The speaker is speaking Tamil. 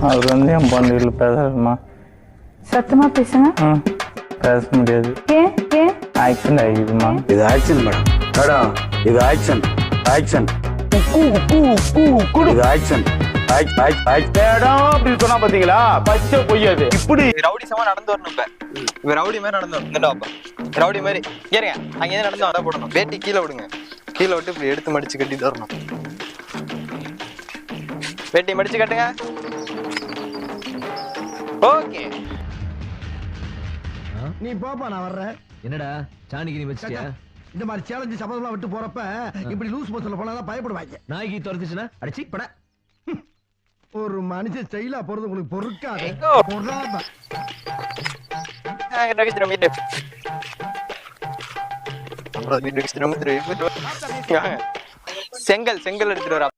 அவர் வந்து என் பொண்ணு வீட்டில் பேசுறதுமா. சத்தமா பேசுங்க. பேச முடியாது. ஏன் ஏன் ஆக்சிடென்ட் ஆகிடுமா. இது ஆக்ஷன் மேடம். மேடம் இது ஆக்ஷன் ஆக்ஷன் இது ஆக்ஷன் அப்படி சொன்னா பாத்தீங்களா, பச்சை பொய்யாது. இப்படி ரவுடி சமா நடந்து வரணும். இப்ப ரவுடி மாதிரி நடந்து வரணும். ரவுடி மாதிரி ஏறுங்க, அங்கே நடந்து வர போடணும். வேட்டி கீழே விடுங்க, கீழே விட்டு இப்படி எடுத்து மடிச்சு கட்டி தரணும். வேட்டி மடிச்சு கட்டுங்க. ஓகே, நீ போப்பா, நான் வர்றேன். என்னடா சாணிக்கு நீ வச்சிட்டியா? இந்த மாதிரி சேலஞ்சு சபதம்லாம் விட்டு போறப்ப இப்படி லூஸ் மோஷன்ல போனா பயப்படுவாங்க. நாய்க்கு துரத்துச்சுன்னா அடிச்சு பட. ஒரு மனுஷன் ஸ்டைலா போறது உங்களுக்கு பொறுக்காது. செங்கல் செங்கல் எடுத்துட்டு வர.